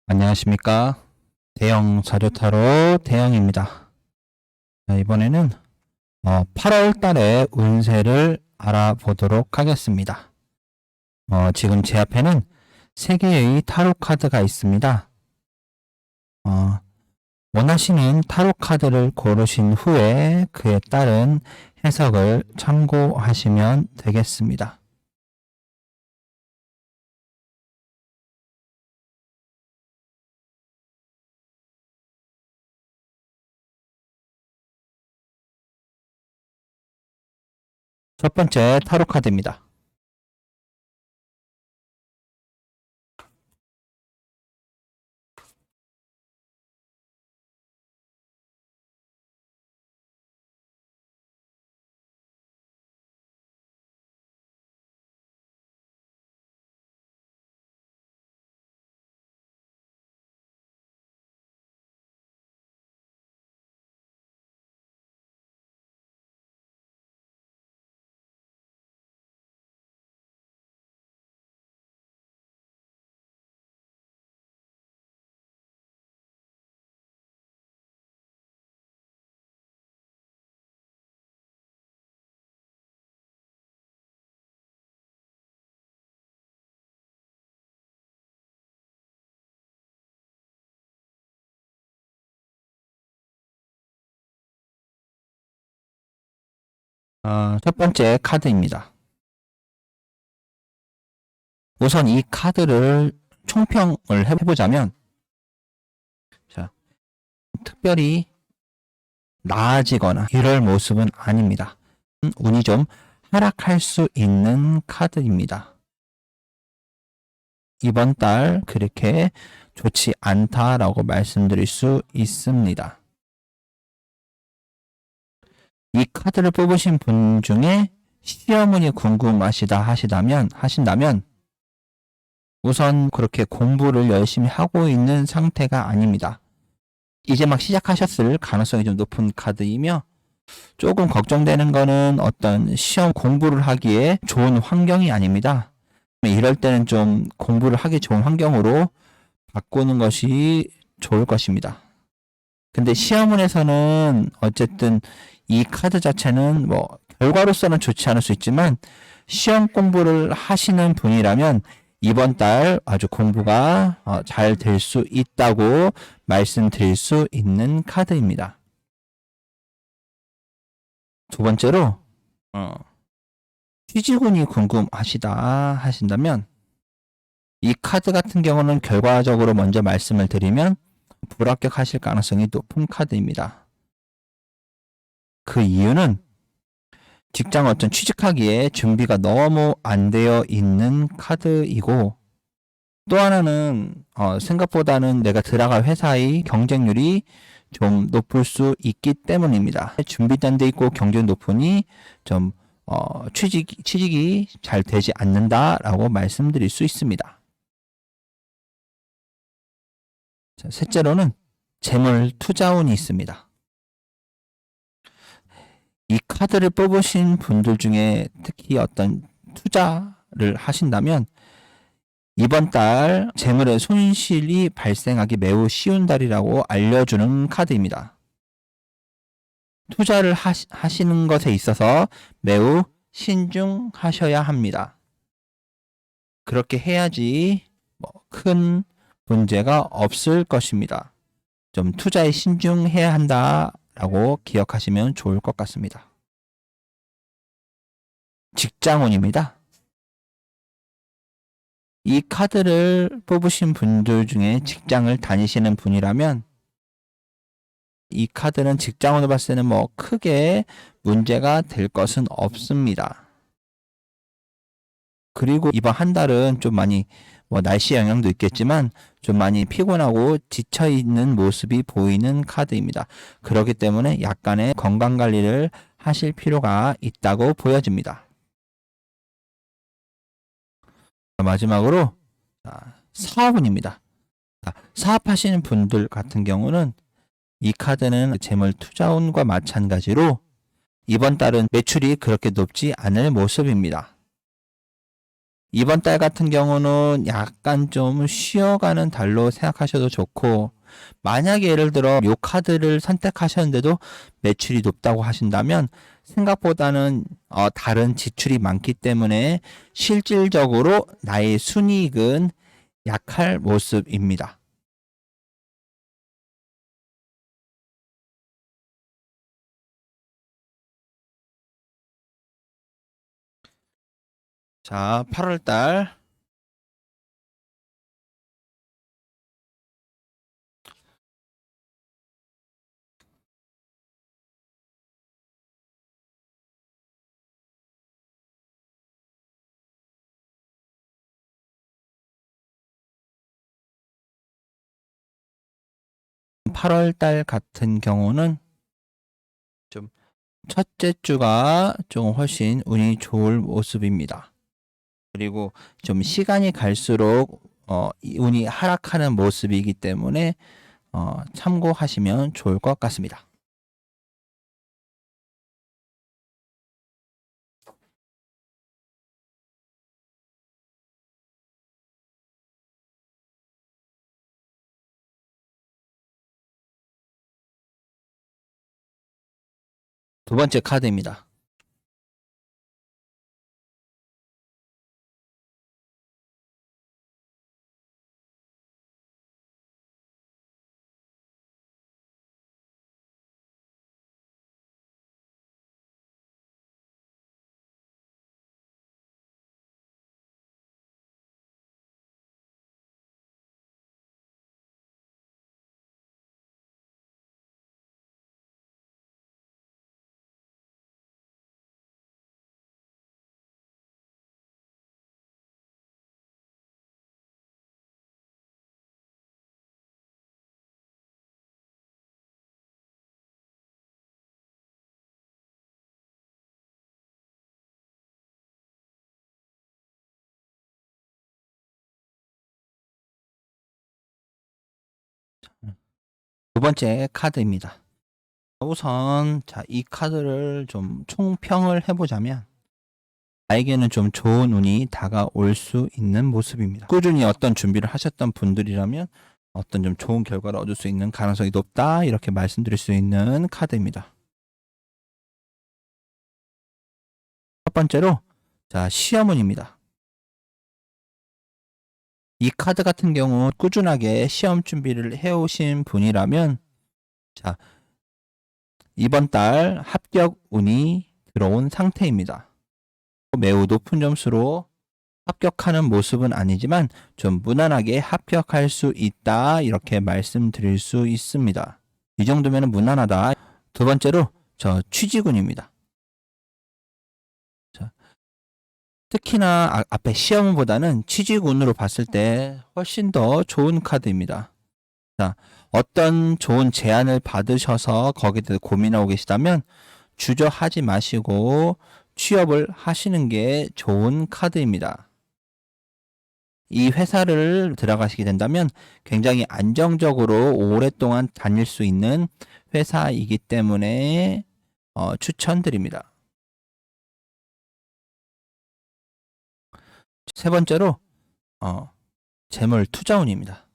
안녕하십니까. 대형 자료타로 대형입니다. 이번에는 8월 달의 운세를 알아보도록 하겠습니다. 지금 제 앞에는 3개의 타로 카드가 있습니다. 원하시는 타로 카드를 고르신 후에 그에 따른 해석을 참고하시면 되겠습니다. 첫 번째 타로 카드입니다. 첫 번째 카드입니다. 우선 이 카드를 총평을 해보자면, 자, 특별히 나아지거나 이럴 모습은 아닙니다. 운이 좀 하락할 수 있는 카드입니다. 이번 달 그렇게 좋지 않다라고 말씀드릴 수 있습니다. 이 카드를 뽑으신 분 중에 시험운이 하신다면 우선 그렇게 공부를 열심히 하고 있는 상태가 아닙니다. 이제 막 시작하셨을 가능성이 좀 높은 카드이며, 조금 걱정되는 거는 어떤 시험 공부를 하기에 좋은 환경이 아닙니다. 이럴 때는 좀 공부를 하기 좋은 환경으로 바꾸는 것이 좋을 것입니다. 근데 시험원에서는 어쨌든 이 카드 자체는 결과로서는 좋지 않을 수 있지만, 시험 공부를 하시는 분이라면 이번 달 아주 공부가 잘 될 수 있다고 말씀드릴 수 있는 카드입니다. 두 번째로 취직운이 하신다면 이 카드 같은 경우는 결과적으로 먼저 말씀을 드리면 불합격하실 가능성이 높은 카드입니다. 그 이유는 직장 어떤 취직하기에 준비가 너무 안 되어 있는 카드이고, 또 하나는 생각보다는 내가 들어갈 회사의 경쟁률이 좀 높을 수 있기 때문입니다. 준비도 안 돼 있고 경쟁이 높으니 좀 취직이 잘 되지 않는다라고 말씀드릴 수 있습니다. 자, 셋째로는 재물 투자운이 있습니다. 이 카드를 뽑으신 분들 중에 특히 어떤 투자를 하신다면 이번 달 재물의 손실이 발생하기 매우 쉬운 달이라고 알려주는 카드입니다. 투자를 하시는 것에 있어서 매우 신중하셔야 합니다. 그렇게 해야지 큰 문제가 없을 것입니다. 좀 투자에 신중해야 한다라고 기억하시면 좋을 것 같습니다. 직장운입니다. 이 카드를 뽑으신 분들 중에 직장을 다니시는 분이라면 이 카드는 직장운으로 봤을 때는 크게 문제가 될 것은 없습니다. 그리고 이번 한 달은 좀 많이 날씨 영향도 있겠지만 좀 많이 피곤하고 지쳐있는 모습이 보이는 카드입니다. 그렇기 때문에 약간의 건강관리를 하실 필요가 있다고 보여집니다. 마지막으로 사업운입니다. 사업하시는 분들 같은 경우는 이 카드는 재물 투자운과 마찬가지로 이번 달은 매출이 그렇게 높지 않을 모습입니다. 이번 달 같은 경우는 약간 좀 쉬어가는 달로 생각하셔도 좋고, 만약에 예를 들어 요 카드를 선택하셨는데도 매출이 높다고 하신다면 생각보다는 다른 지출이 많기 때문에 실질적으로 나의 순이익은 약할 모습입니다. 자, 8월 달. 같은 경우는 좀 첫째 주가 좀 훨씬 운이 좋을 모습입니다. 그리고 좀 시간이 갈수록 이 운이 하락하는 모습이기 때문에 참고하시면 좋을 것 같습니다. 두 번째 카드입니다. 두 번째 카드입니다. 우선 이 카드를 좀 총평을 해보자면 나에게는 좀 좋은 운이 다가올 수 있는 모습입니다. 꾸준히 어떤 준비를 하셨던 분들이라면 어떤 좀 좋은 결과를 얻을 수 있는 가능성이 높다, 이렇게 말씀드릴 수 있는 카드입니다. 첫 번째로 시험운입니다. 이 카드 같은 경우 꾸준하게 시험 준비를 해오신 분이라면 이번 달 합격 운이 들어온 상태입니다. 매우 높은 점수로 합격하는 모습은 아니지만 좀 무난하게 합격할 수 있다, 이렇게 말씀드릴 수 있습니다. 이 정도면 무난하다. 두 번째로 취직운입니다. 특히나 앞에 시험보다는 취직운으로 봤을 때 훨씬 더 좋은 카드입니다. 어떤 좋은 제안을 받으셔서 거기에 대해서 고민하고 계시다면 주저하지 마시고 취업을 하시는 게 좋은 카드입니다. 이 회사를 들어가시게 된다면 굉장히 안정적으로 오랫동안 다닐 수 있는 회사이기 때문에 추천드립니다. 세 번째로 재물 투자운입니다.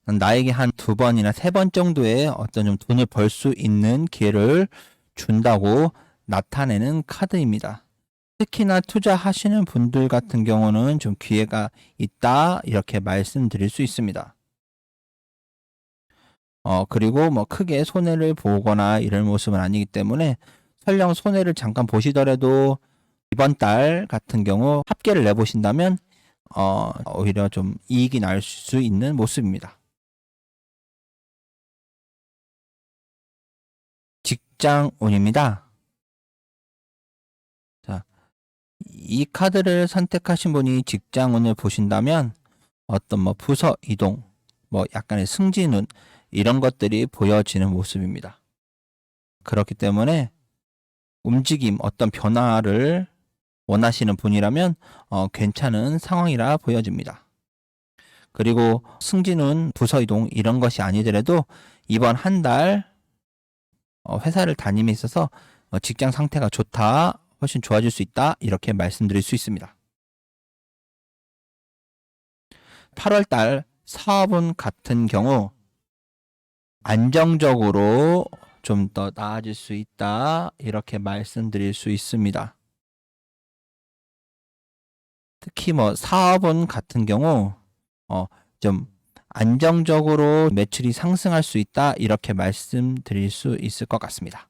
나에게 한 2번이나 3번 정도의 어떤 좀 돈을 벌 수 있는 기회를 준다고 나타내는 카드입니다. 특히나 투자하시는 분들 같은 경우는 좀 기회가 있다, 이렇게 말씀드릴 수 있습니다. 그리고 뭐 크게 손해를 보거나 이럴 모습은 아니기 때문에 설령 손해를 잠깐 보시더라도 이번 달 같은 경우 합계를 내보신다면 오히려 좀 이익이 날 수 있는 모습입니다. 직장운입니다. 이 카드를 선택하신 분이 직장운을 보신다면 어떤 뭐 부서 이동, 뭐 약간의 승진운, 이런 것들이 보여지는 모습입니다. 그렇기 때문에 움직임, 어떤 변화를 원하시는 분이라면 괜찮은 상황이라 보여집니다. 그리고 승진운, 부서 이동 이런 것이 아니더라도 이번 한 달 회사를 다님에 있어서 직장 상태가 좋다, 훨씬 좋아질 수 있다. 이렇게 말씀드릴 수 있습니다. 8월달 사업운 같은 경우 안정적으로 좀 더 나아질 수 있다. 이렇게 말씀드릴 수 있습니다. 특히 뭐 사업운 같은 경우 좀 안정적으로 매출이 상승할 수 있다. 이렇게 말씀드릴 수 있을 것 같습니다.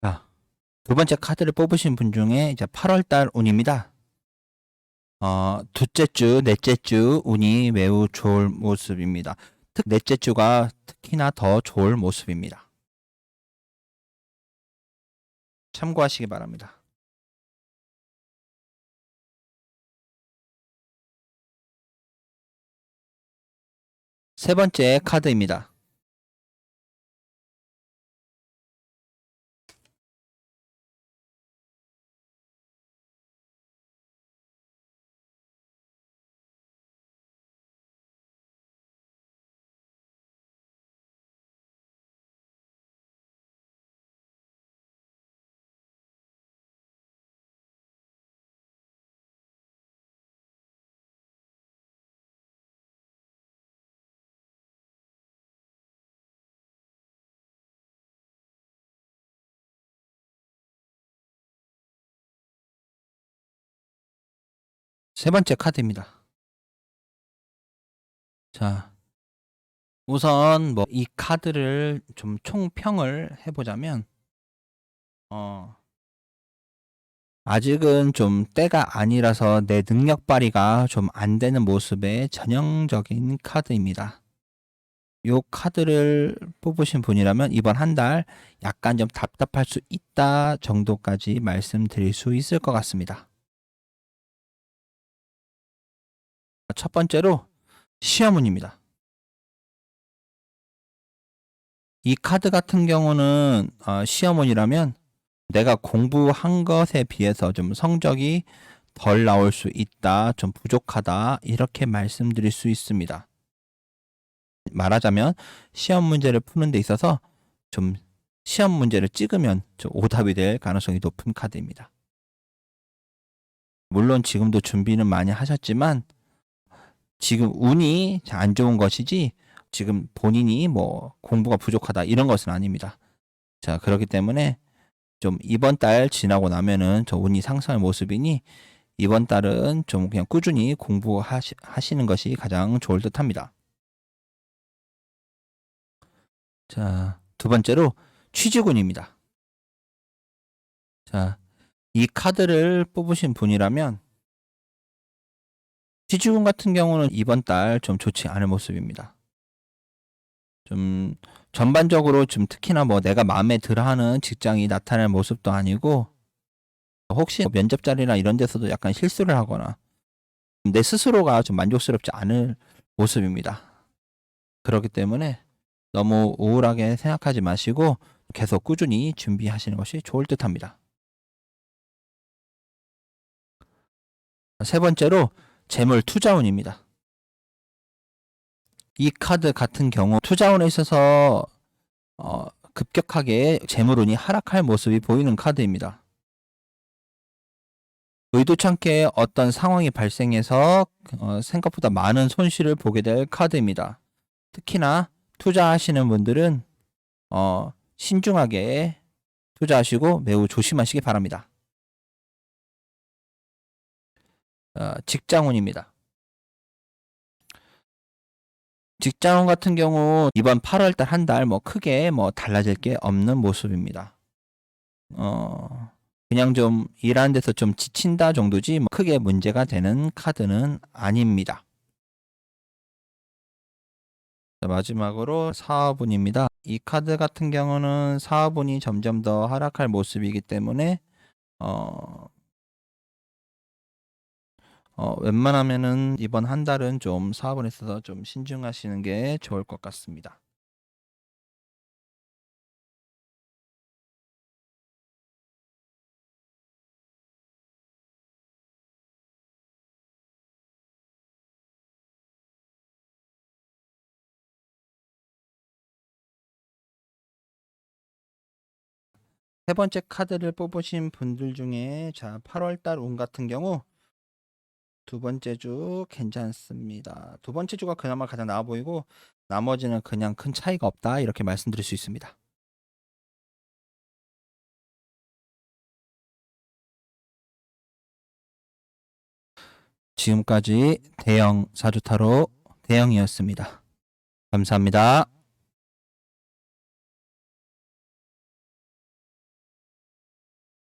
자, 두 번째 카드를 뽑으신 분 중에 이제 8월달 운입니다. 둘째 주, 넷째 주 운이 매우 좋을 모습입니다. 넷째 주가 특히나 더 좋을 모습입니다. 참고하시기 바랍니다. 세 번째 카드입니다. 세 번째 카드입니다. 자, 우선 뭐 이 카드를 좀 총평을 해보자면 아직은 좀 때가 아니라서 내 능력 발휘가 좀 안 되는 모습의 전형적인 카드입니다. 요 카드를 뽑으신 분이라면 이번 한 달 약간 좀 답답할 수 있다 정도까지 말씀드릴 수 있을 것 같습니다. 첫 번째로 시험운입니다. 이 카드 같은 경우는 시험운이라면 내가 공부한 것에 비해서 좀 성적이 덜 나올 수 있다, 좀 부족하다 이렇게 말씀드릴 수 있습니다. 말하자면 시험 문제를 푸는 데 있어서 좀 시험 문제를 찍으면 좀 오답이 될 가능성이 높은 카드입니다. 물론 지금도 준비는 많이 하셨지만 지금 운이 안 좋은 것이지 지금 본인이 뭐 공부가 부족하다 이런 것은 아닙니다. 자, 그렇기 때문에 좀 이번 달 지나고 나면은 저 운이 상승할 모습이니 이번 달은 좀 그냥 꾸준히 공부하시는 것이 가장 좋을 듯 합니다. 자, 두 번째로 취직운입니다. 자, 이 카드를 뽑으신 분이라면 취직운 같은 경우는 이번 달 좀 좋지 않을 모습입니다. 좀 전반적으로 좀 특히나 뭐 내가 마음에 들어하는 직장이 나타날 모습도 아니고 혹시 면접 자리나 이런 데서도 약간 실수를 하거나 내 스스로가 좀 만족스럽지 않을 모습입니다. 그렇기 때문에 너무 우울하게 생각하지 마시고 계속 꾸준히 준비하시는 것이 좋을 듯 합니다. 세 번째로 재물 투자운입니다. 이 카드 같은 경우 투자운에 있어서 급격하게 재물운이 하락할 모습이 보이는 카드입니다. 의도치 않게 어떤 상황이 발생해서 생각보다 많은 손실을 보게 될 카드입니다. 특히나 투자하시는 분들은 신중하게 투자하시고 매우 조심하시기 바랍니다. 직장운입니다. 직장운 같은 경우 이번 8월달 한 달 뭐 크게 뭐 달라질 게 없는 모습입니다. 그냥 좀 일하는 데서 좀 지친다 정도지 뭐 크게 문제가 되는 카드는 아닙니다. 자, 마지막으로 사업운입니다. 이 카드 같은 경우는 사업운이 점점 더 하락할 모습이기 때문에 웬만하면은 이번 한 달은 좀 사업운에 있어서 좀 신중하시는 게 좋을 것 같습니다. 세 번째 카드를 뽑으신 분들 중에 자 8월달 운 같은 경우 두 번째 주 괜찮습니다. 두 번째 주가 그나마 가장 나아 보이고 나머지는 그냥 큰 차이가 없다 이렇게 말씀드릴 수 있습니다. 지금까지 대형 사주타로 대형이었습니다. 감사합니다.